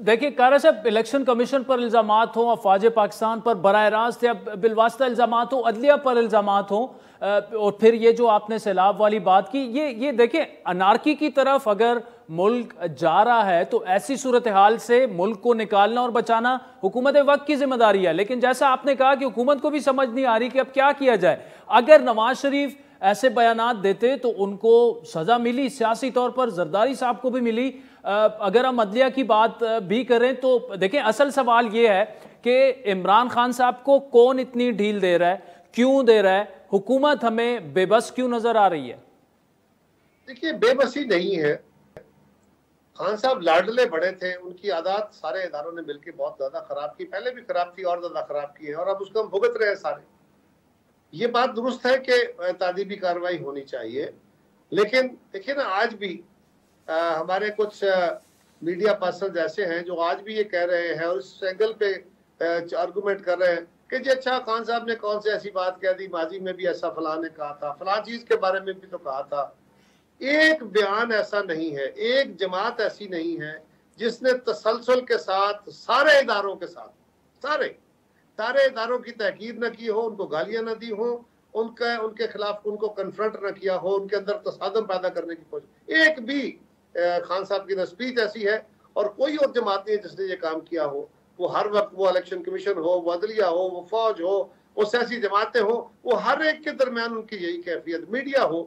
देखिए कारा साहब, इलेक्शन कमीशन पर इल्जामात हो, अफवाज पाकिस्तान पर बराह रास्त या बिलवास्ता इल्जामात हो, अदलिया पर इल्जामात हो, और फिर ये जो आपने सैलाब वाली बात की, ये देखिए अनारकी की तरफ अगर मुल्क जा रहा है तो ऐसी सूरत हाल से मुल्क को निकालना और बचाना हुकूमत वक्त की जिम्मेदारी है। लेकिन जैसा आपने कहा कि हुकूमत को भी समझ नहीं आ रही कि अब क्या किया जाए। अगर नवाज शरीफ ऐसे बयानात देते तो उनको सजा मिली, सियासी तौर पर जरदारी साहब को भी मिली। अगर हम अदलिया की बात भी करें तो देखें, असल सवाल यह है कि इमरान खान साहब को कौन इतनी ढील दे रहा है, क्यों दे रहा है? हुकूमत हमें बेबस क्यों नजर आ रही है? देखिए, बेबसी नहीं है। खान साहब लाडले बड़े थे, उनकी आदत सारे इदारों ने मिलकर बहुत ज्यादा खराब की, पहले भी खराब थी और ज्यादा खराब की है, और अब उसको हम भुगत रहे हैं सारे। ये बात दुरुस्त है कि तादीबी कार्रवाई होनी चाहिए, लेकिन देखिए ना, आज भी हमारे कुछ मीडिया पर्सन ऐसे हैं जो आज भी ये कह रहे हैं और इस एंगल पे आर्गुमेंट कर रहे हैं कि जी अच्छा, खान साहब ने कौन सी ऐसी बात कह दी, माजी में भी ऐसा फलां ने कहा था, फलां चीज के बारे में भी तो कहा था। एक बयान ऐसा नहीं है, एक जमात ऐसी नहीं है जिसने तसलसल के साथ सारे इदारों के साथ सारे इदारों की तहकीर न की हो, उनको गालियां न दी हो, उनके खिलाफ उनको कन्फ्रंट न किया हो, उनके अंदर तसादम पैदा करने की कोशिश। एक भी खान साहब की न स्पीच ऐसी है और कोई और जमात नहीं है जिसने ये काम किया हो। वो हर वक्त, वो इलेक्शन कमीशन हो, वो अदलिया हो, वो फौज हो, वो सियासी जमातें हो, वो हर एक के दरमियान उनकी यही कैफियत, मीडिया हो।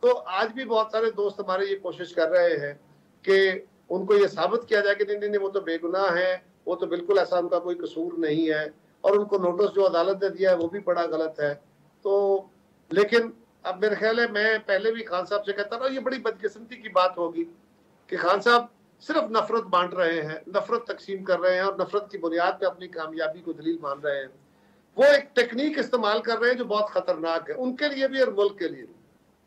तो आज भी बहुत सारे दोस्त हमारे ये कोशिश कर रहे हैं कि उनको ये साबित किया जाए कि नहीं नहीं नहीं, वो तो बेगुनाह है, वो तो बिल्कुल ऐसा उनका कोई कसूर नहीं है, और उनको नोटिस जो अदालत ने दिया है वो भी बड़ा गलत है। तो लेकिन अब मेरे ख्याल है, मैं पहले भी खान साहब से कहता रहा, ये बड़ी बदकिस्मती की बात होगी कि खान साहब सिर्फ नफरत बांट रहे हैं, नफरत तकसीम कर रहे हैं और नफरत की बुनियाद पे अपनी कामयाबी को दलील मान रहे हैं। वो एक टेक्निक इस्तेमाल कर रहे हैं जो बहुत खतरनाक है उनके लिए भी और मुल्क के लिए भी।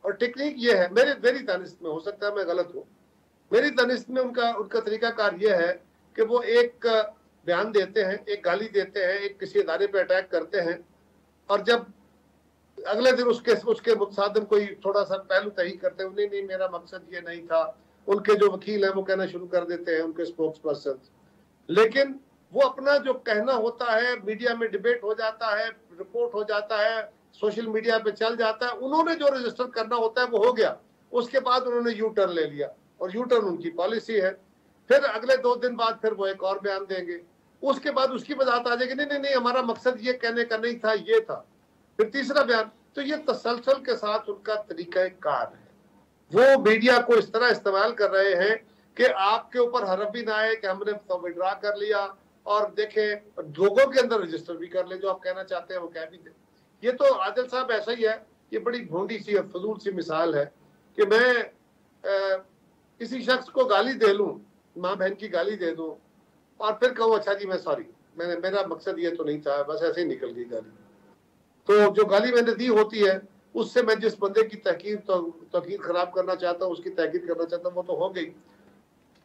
और टेक्निक ये है, मेरी दानिश में, हो सकता है मैं गलत हूँ, मेरी दानिश में उनका तरीकाकार ये है कि वो एक बयान देते हैं, एक गाली देते हैं, एक किसी इदारे पे अटैक करते हैं, और जब अगले दिन उसके मुतसादिम कोई थोड़ा सा पहलू तही करते हैं, नहीं नहीं मेरा मकसद ये नहीं था, उनके जो वकील हैं वो कहना शुरू कर देते हैं, उनके स्पोक्स पर्सन। लेकिन वो अपना जो कहना होता है, मीडिया में डिबेट हो जाता है, रिपोर्ट हो जाता है, सोशल मीडिया पे चल जाता है, उन्होंने जो रजिस्टर करना होता है वो हो गया, उसके बाद उन्होंने यू टर्न ले लिया, और यू टर्न उनकी पॉलिसी है। फिर अगले 2 दिन बाद फिर वो एक और बयान देंगे, उसके बाद उसकी वजाहत आ जाएगी, नहीं नहीं नहीं हमारा मकसद ये कहने का नहीं था, ये था। फिर तीसरा बयान। तो ये तसलसल के साथ उनका तरीका कार है। वो मीडिया को इस तरह इस्तेमाल कर रहे हैं कि आपके ऊपर हरफ भी ना आए कि हमने तो विड्रा कर लिया, और देखें लोगों के अंदर रजिस्टर भी कर ले, जो आप कहना चाहते हैं वो कह भी दे। ये तो आदिल साहब ऐसा ही है, ये बड़ी भोंडी सी और फजूल सी मिसाल है कि मैं किसी शख्स को गाली दे लूं, माँ बहन की गाली दे दूं, और फिर कहूँ अच्छा जी मैं सॉरी, मेरा मकसद ये तो नहीं था, बस ऐसे ही निकल गई गाली। तो जो गाली मैंने दी होती है उससे मैं जिस बंदे की तहकीर खराब करना चाहता हूँ, उसकी तहकीर करना चाहता हूँ, वो तो हो गई,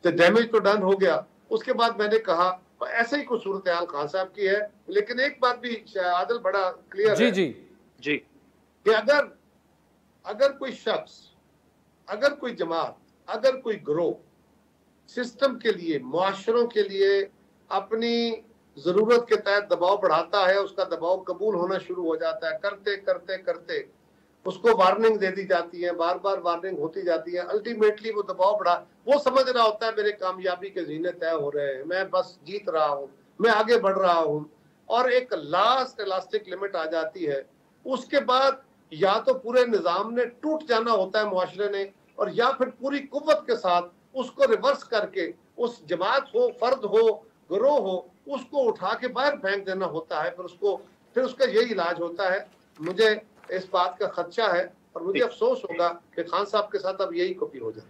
तो डैमेज तो डन हो गया। उसके बाद मैंने कहा, ऐसे ही कुछ सूरत हाल खान साहब की है। लेकिन एक बात भी आदिल बड़ा क्लियर जी है जी कि अगर कोई शख्स, अगर कोई जमात, अगर कोई ग्रोह सिस्टम के लिए, मुआशरों के लिए अपनी जरूरत के तहत दबाव बढ़ाता है, उसका दबाव कबूल होना शुरू हो जाता है, करते करते करते उसको वार्निंग दे दी जाती है, बार बार वार्निंग होती जाती है, अल्टीमेटली वो दबाव बढ़ा, वो समझ रहा होता है मेरे कामयाबी के जीने तय हो रहे हैं, मैं बस जीत रहा हूँ, मैं आगे बढ़ रहा हूँ, और एक लास्ट इलास्टिक लिमिट आ जाती है। उसके बाद या तो पूरे निजाम ने टूट जाना होता है, मुआशरे ने, और या फिर पूरी कुव्वत के साथ उसको रिवर्स करके उस जमात हो, फर्द हो, गिरोह हो, उसको उठा के बाहर फेंक देना होता है। फिर उसका यही इलाज होता है। मुझे इस बात का खदशा है और मुझे अफसोस होगा कि खान साहब के साथ अब यही कॉपी हो जाए।